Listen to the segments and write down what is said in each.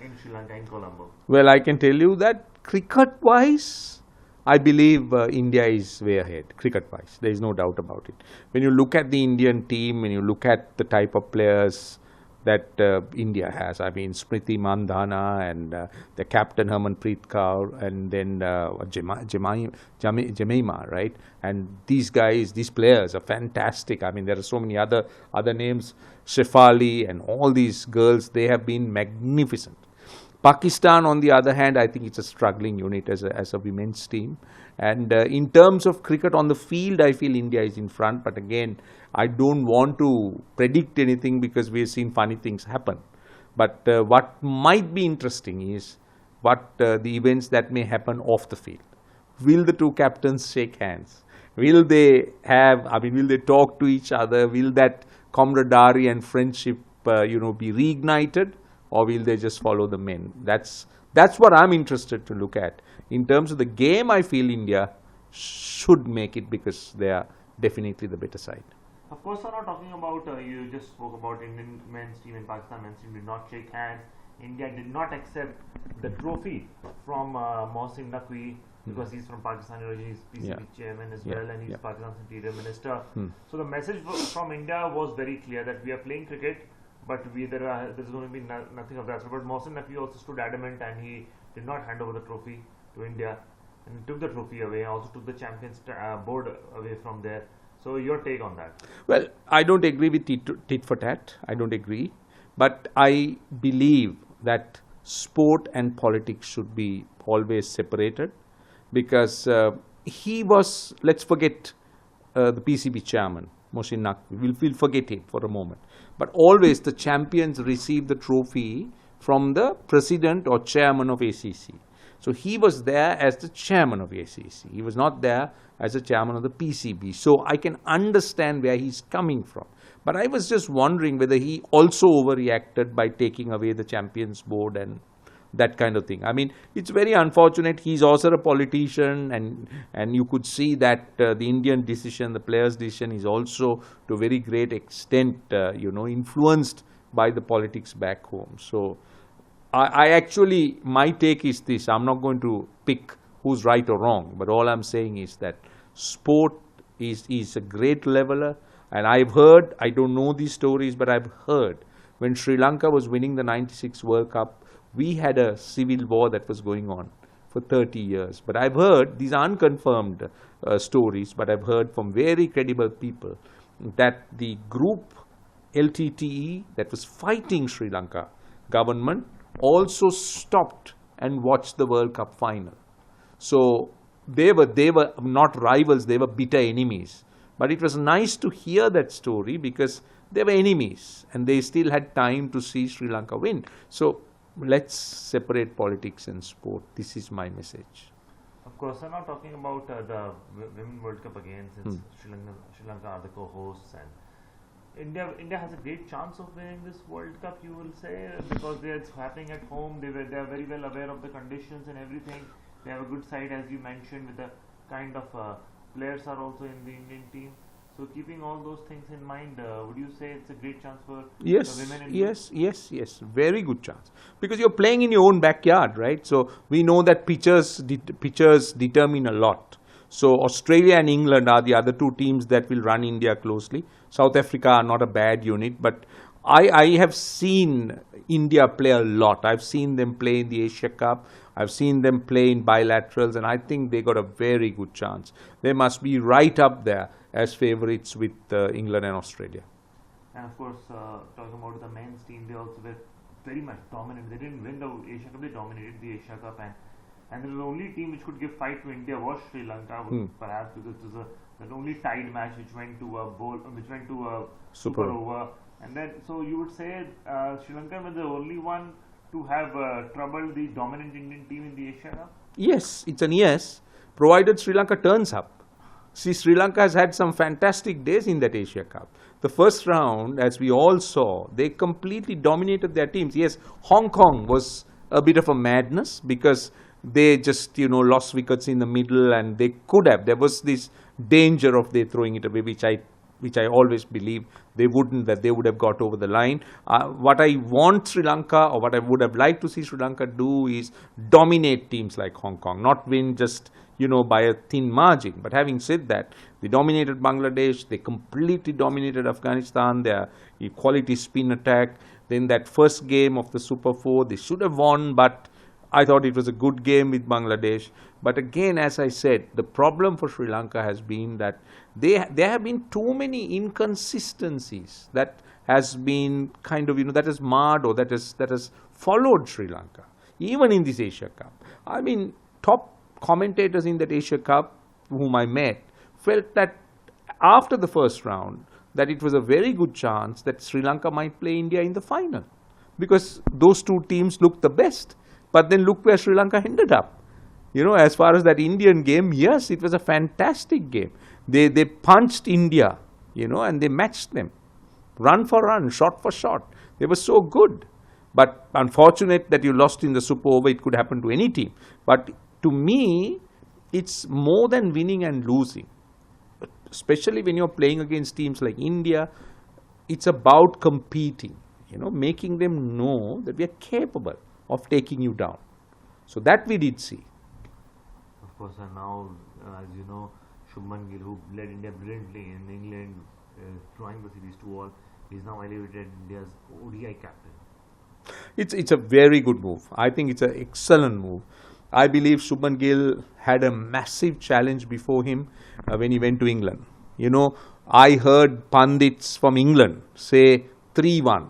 in Sri Lanka, in Colombo? Well, I can tell you that cricket-wise, I believe India is way ahead, cricket-wise. There is no doubt about it. When you look at the Indian team, when you look at the type of players that India has, I mean, Smriti Mandhana and the captain Harmanpreet Kaur, and then Jemima, right? And these guys, these players are fantastic. I mean, there are so many other names, Shefali and all these girls, they have been magnificent. Pakistan, on the other hand, I think it's a struggling unit as a women's team. And in terms of cricket on the field, I feel India is in front. But again, I don't want to predict anything because we have seen funny things happen. But what might be interesting is what the events that may happen off the field. Will the two captains shake hands? Will they will they talk to each other? Will that camaraderie and friendship, be reignited? Or will they just follow the men? That's what I'm interested to look at. In terms of the game, I feel India should make it because they are definitely the better side. Of course, we're not talking about, you just spoke about Indian men's team and Pakistan men's team did not shake hands. India did not accept the trophy from Mohsin Naqvi because he's from Pakistan, he's PCB chairman as well, and he's Pakistan's interior minister. So the message from India was very clear that we are playing cricket, but there's going to be nothing of that. So, but Mohsin Naqvi also stood adamant and he did not hand over the trophy to India, and he took the trophy away, also took the champions board away from there. So your take on that? Well, I don't agree with tit for tat. I don't agree. But I believe that sport and politics should be always separated because he was, let's forget the PCB chairman, Mohsin Naqvi. We'll forget it for a moment. But always the champions receive the trophy from the president or chairman of ACC. So he was there as the chairman of ACC. He was not there as the chairman of the PCB. So I can understand where he's coming from. But I was just wondering whether he also overreacted by taking away the champions board and that kind of thing. I mean, it's very unfortunate. He's also a politician, and you could see that the Indian decision, the players' decision, is also to a very great extent, influenced by the politics back home. So, I actually, my take is this: I'm not going to pick who's right or wrong, but all I'm saying is that sport is a great leveler. And I've heard, I don't know these stories, but I've heard when Sri Lanka was winning the '96 World Cup, we had a civil war that was going on for 30 years. But I've heard, these are unconfirmed stories, but I've heard from very credible people that the group LTTE that was fighting Sri Lanka government also stopped and watched the World Cup final. So they were not rivals, they were bitter enemies. But it was nice to hear that story because they were enemies and they still had time to see Sri Lanka win. So let's separate politics and sport. This is my message. Of course, I'm not talking about the Women World Cup again, since Sri Lanka are the co-hosts, and India has a great chance of winning this World Cup, you will say, because it's happening at home. They are very well aware of the conditions and everything. They have a good side, as you mentioned, with the kind of players are also in the Indian team. So keeping all those things in mind, would you say it's a great chance for the women? Yes. Very good chance. Because you're playing in your own backyard, right? So we know that pitchers determine a lot. So Australia and England are the other two teams that will run India closely. South Africa are not a bad unit, but I have seen India play a lot. I've seen them play in the Asia Cup. I've seen them play in bilaterals, and I think they got a very good chance. They must be right up there as favorites with England and Australia. And of course, talking about the men's team, they also were very much dominant. They didn't win the Asia Cup, they dominated the Asia Cup, and the only team which could give fight to India was Sri Lanka, perhaps because it was the only tied match which went to a super over. And then, so you would say Sri Lanka was the only one to have troubled the dominant Indian team in the Asia Cup? Yes, it's an yes, provided Sri Lanka turns up. See, Sri Lanka has had some fantastic days in that Asia Cup. The first round, as we all saw, they completely dominated their teams. Yes, Hong Kong was a bit of a madness because they just, lost wickets in the middle, and they could have. There was this danger of they throwing it away, which I which I always believe they wouldn't, that they would have got over the line. What I want Sri Lanka, or what I would have liked to see Sri Lanka do, is dominate teams like Hong Kong, not win just, by a thin margin. But having said that, they dominated Bangladesh, they completely dominated Afghanistan, their quality spin attack. Then that first game of the Super 4, they should have won, but I thought it was a good game with Bangladesh. But again, as I said, the problem for Sri Lanka has been that there have been too many inconsistencies that has been kind of, that has marred, or that has followed Sri Lanka, even in this Asia Cup. I mean, top commentators in that Asia Cup whom I met felt that after the first round, that it was a very good chance that Sri Lanka might play India in the final, because those two teams looked the best. But then look where Sri Lanka ended up. As far as that Indian game, yes, it was a fantastic game. They punched India, and they matched them. Run for run, shot for shot. They were so good. But unfortunate that you lost in the Super Over. It could happen to any team. But to me, it's more than winning and losing. Especially when you're playing against teams like India, it's about competing, making them know that we are capable of taking you down. So that we did see. Of course, and now, as you know, Shubman Gill, who led India brilliantly in England, drawing the series 2-all, is now elevated India's ODI captain. It's a very good move. I think it's an excellent move. I believe Shubman Gill had a massive challenge before him when he went to England. I heard pundits from England say 3-1.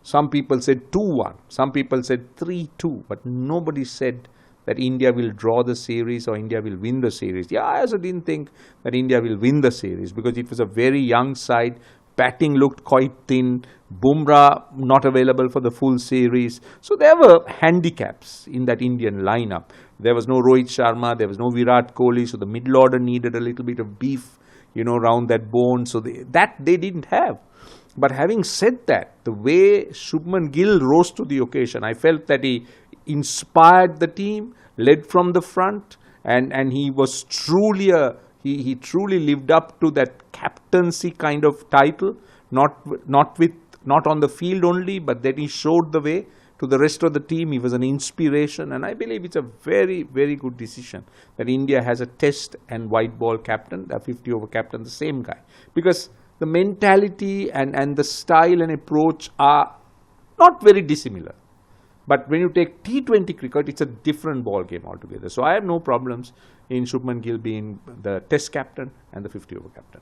Some people said 2-1. Some people said 3-2. But nobody said that India will draw the series or India will win the series. Yeah, I also didn't think that India will win the series, because it was a very young side. Batting looked quite thin. Bumrah not available for the full series. So there were handicaps in that Indian lineup. There was no Rohit Sharma. There was no Virat Kohli. So the middle order needed a little bit of beef, around that bone. So they didn't have. But having said that, the way Shubman Gill rose to the occasion, I felt that he inspired the team, led from the front, and he was truly he truly lived up to that captaincy kind of title, not on the field only, but then he showed the way to the rest of the team. He was an inspiration, and I believe it's a very, very good decision that India has a test and white ball captain, a 50-over captain, the same guy, because the mentality and the style and approach are not very dissimilar. But when you take T20 cricket, it's a different ball game altogether. So I have no problems in Shubman Gill being the test captain and the 50-over captain.